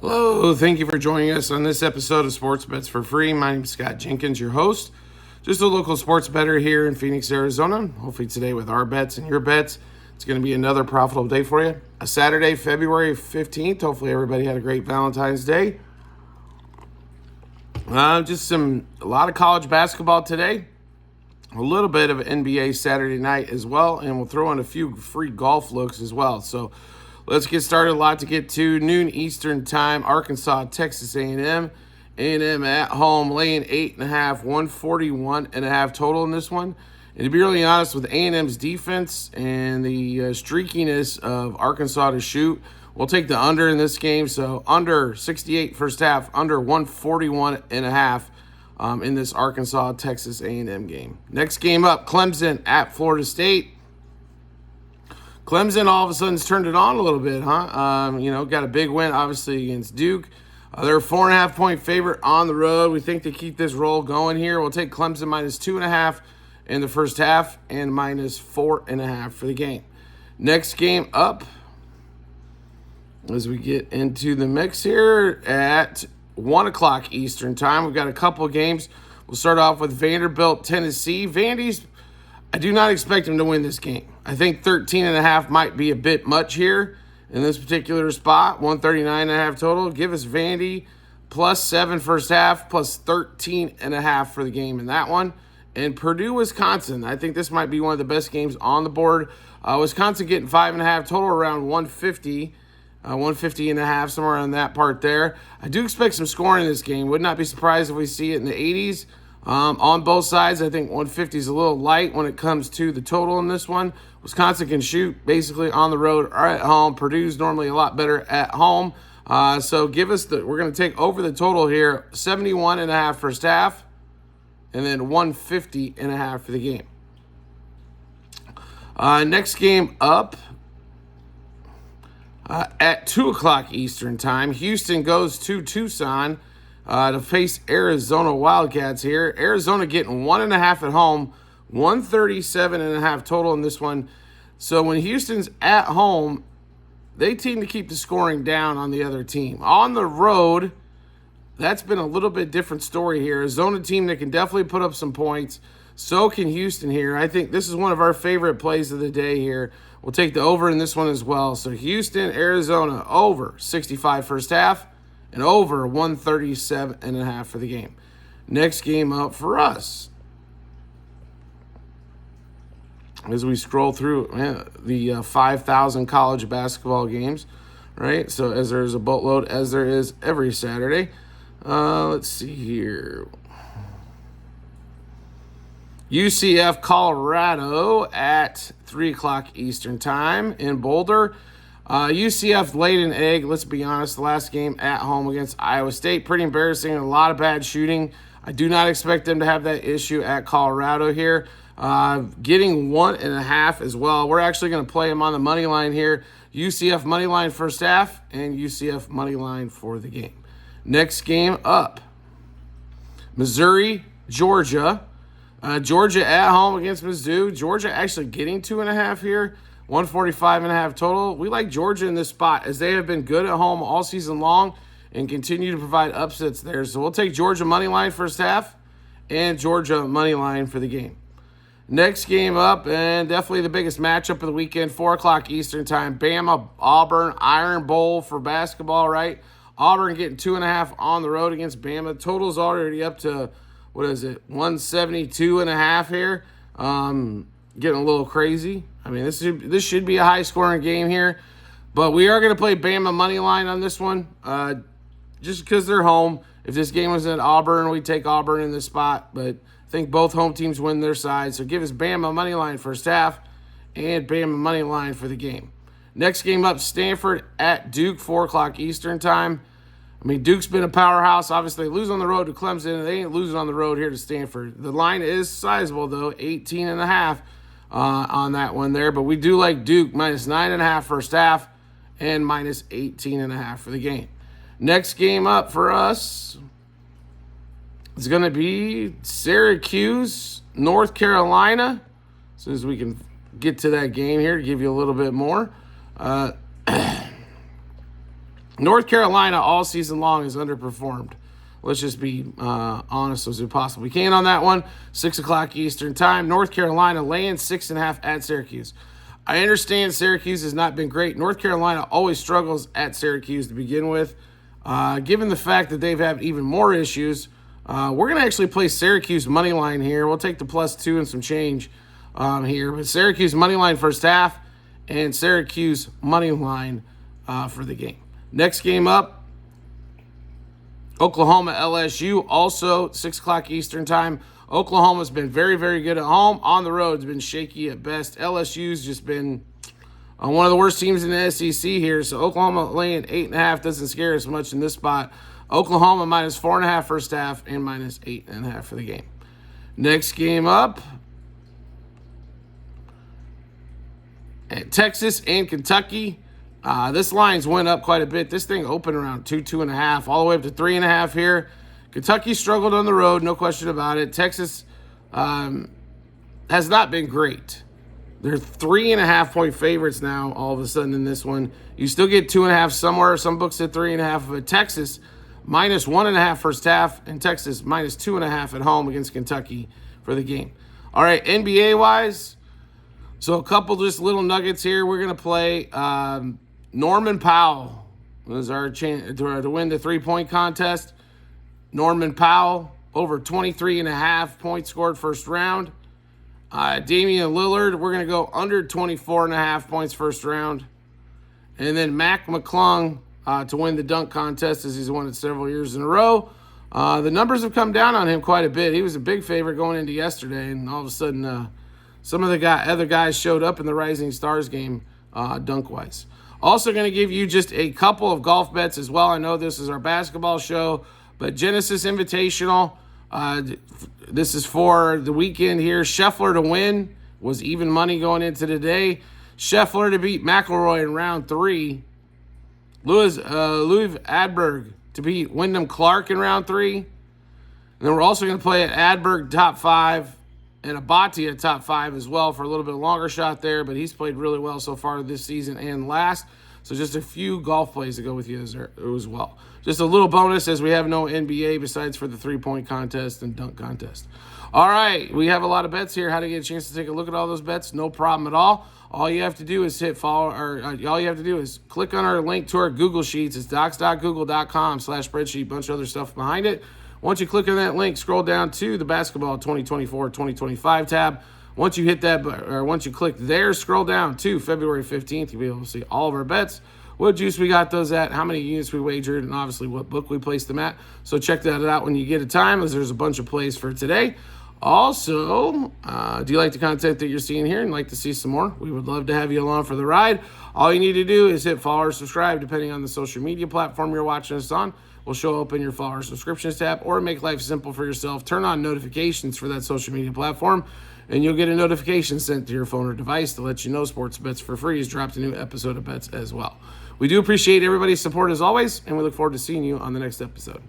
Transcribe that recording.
Hello, thank you for joining us on this episode of Sports Bets for Free. My name is Scott Jenkins, your host. Just a local sports bettor here in Phoenix, Arizona. Hopefully today with our bets and your bets, it's going to be another profitable day for you. A Saturday, February 15th. Hopefully everybody had a great Valentine's Day. A lot of college basketball today. A little bit of NBA Saturday night as well. And we'll throw in a few free golf looks as well. So let's get started. A lot to get to. Noon Eastern time, Arkansas, Texas A&M. A&M at home, laying 8.5, 141.5 total in this one. And to be really honest, with A&M's defense and the streakiness of Arkansas to shoot, we'll take the under in this game. So under 68 first half, under 141.5 in this Arkansas-Texas A&M game. Next game up, Clemson at Florida State. Clemson all of a sudden has turned it on a little bit, huh? Got a big win, obviously, against Duke. They're a 4.5-point favorite on the road. We think they keep this roll going here. We'll take Clemson minus 2.5 in the first half and minus 4.5 for the game. Next game up, as we get into the mix here at 1 o'clock Eastern time, we've got a couple of games. We'll start off with Vanderbilt, Tennessee. Vandy's, I do not expect them to win this game. I think 13.5 might be a bit much here in this particular spot. 139.5 total. Give us Vandy plus 7 first half, plus 13.5 for the game in that one. And Purdue, Wisconsin. I think this might be one of the best games on the board. Wisconsin getting 5.5 total, around 150. 150.5, somewhere on that part there. I do expect some scoring in this game. Would not be surprised if we see it in the 80s. On both sides, I think 150 is a little light when it comes to the total in this one. Wisconsin can shoot basically on the road or at home. Purdue's normally a lot better at home. So we're going to take over the total here, 71.5 first half, and then 150.5 for the game. Next game up at 2 o'clock Eastern time, Houston goes to Tucson to face Arizona Wildcats here. Arizona getting 1.5 at home, 137.5 total in this one. So when Houston's at home, they tend to keep the scoring down on the other team. On the road, that's been a little bit different story here. Arizona team that can definitely put up some points. So can Houston here. I think this is one of our favorite plays of the day here. We'll take the over in this one as well. So Houston, Arizona, over 65 first half and over 137.5 for the game. Next game up for us, as we scroll through the 5,000 college basketball games, right? So as there's a boatload, as there is every Saturday. Let's see here. UCF, Colorado at 3 o'clock Eastern time in Boulder. UCF laid an egg, let's be honest, the last game at home against Iowa State. Pretty embarrassing, a lot of bad shooting. I do not expect them to have that issue at Colorado here. Getting 1.5 as well. We're actually going to play them on the money line here. UCF money line first half and UCF money line for the game. Next game up, Missouri, Georgia. Georgia at home against Mizzou. Georgia actually getting 2.5 here. 145.5 total. We like Georgia in this spot as they have been good at home all season long and continue to provide upsets there. So we'll take Georgia money line first half and Georgia money line for the game. Next game up, and definitely the biggest matchup of the weekend, 4 o'clock Eastern time. Bama, Auburn, Iron Bowl for basketball, right? Auburn getting 2.5 on the road against Bama. Total's already up to, 172.5 here. Getting a little crazy. I mean, this should be a high-scoring game here. But we are going to play Bama money line on this one just because they're home. If this game was at Auburn, we'd take Auburn in this spot. But I think both home teams win their side. So give us Bama money line first half and Bama money line for the game. Next game up, Stanford at Duke, 4 o'clock Eastern time. I mean, Duke's been a powerhouse. Obviously, they lose on the road to Clemson. They ain't losing on the road here to Stanford. The line is sizable, though, 18.5 on that one there. But we do like Duke, minus 9.5 first half and minus 18.5 for the game. Next game up for us is going to be Syracuse, North Carolina. As soon as we can get to that game here to give you a little bit more. North Carolina all season long has underperformed. Let's just be honest as we possibly can on that one. 6 o'clock Eastern time. North Carolina laying 6.5 at Syracuse. I understand Syracuse has not been great. North Carolina always struggles at Syracuse to begin with. Given the fact that they've had even more issues, we're going to actually play Syracuse money line here. We'll take the +2 and some change here. But Syracuse money line first half and Syracuse money line for the game. Next game up, Oklahoma LSU, also 6 o'clock Eastern time. Oklahoma's been very, very good at home. On the road, it's been shaky at best. LSU's just been one of the worst teams in the SEC here. So Oklahoma laying 8.5 doesn't scare us much in this spot. Oklahoma -4.5 first half and -8.5 for the game. Next game up, at Texas and Kentucky. This line's went up quite a bit. This thing opened around 2.5, all the way up to 3.5 here. Kentucky struggled on the road, no question about it. Texas has not been great. They're 3.5-point favorites now all of a sudden in this one. You still get 2.5 somewhere. Some books at 3.5. But Texas -1.5 first half, and Texas -2.5 at home against Kentucky for the game. All right, NBA-wise, so a couple just little nuggets here. We're going to play Norman Powell. This is our chance to win the three-point contest. Norman Powell, over 23.5 points scored first round. Damian Lillard, we're going to go under 24.5 points first round. And then Mac McClung to win the dunk contest, as he's won it several years in a row. The numbers have come down on him quite a bit. He was a big favorite going into yesterday, and all of a sudden some of the other guys showed up in the Rising Stars game dunk-wise. Also going to give you just a couple of golf bets as well. I know this is our basketball show, but Genesis Invitational, this is for the weekend here. Scheffler to win was even money going into today. Scheffler to beat McIlroy in round 3. Louis Adberg to beat Wyndham Clark in round 3. And then we're also going to play at Adberg top 5 and Abati at top 5 as well for a little bit longer shot there, but he's played really well so far this season and last. So just a few golf plays to go with you as well. Just a little bonus as we have no NBA besides for the three-point contest and dunk contest. All right, we have a lot of bets here. How to get a chance to take a look at all those bets? No problem at all. All you have to do is hit follow, or all you have to do is click on our link to our Google Sheets. It's docs.google.com/spreadsheet, bunch of other stuff behind it. Once you click on that link, scroll down to the Basketball 2024-2025 tab. Once you hit that, or once you click there, scroll down to February 15th. You'll be able to see all of our bets, what juice we got those at, how many units we wagered, and obviously what book we placed them at. So check that out when you get a time, as there's a bunch of plays for today. Also, do you like the content that you're seeing here and like to see some more? We would love to have you along for the ride. All you need to do is hit follow or subscribe, depending on the social media platform you're watching us on. Will show up in your follow or subscriptions tab, or make life simple for yourself. Turn on notifications for that social media platform, and you'll get a notification sent to your phone or device to let you know Sports Bets for Free has dropped a new episode of Bets as well. We do appreciate everybody's support as always, and we look forward to seeing you on the next episode.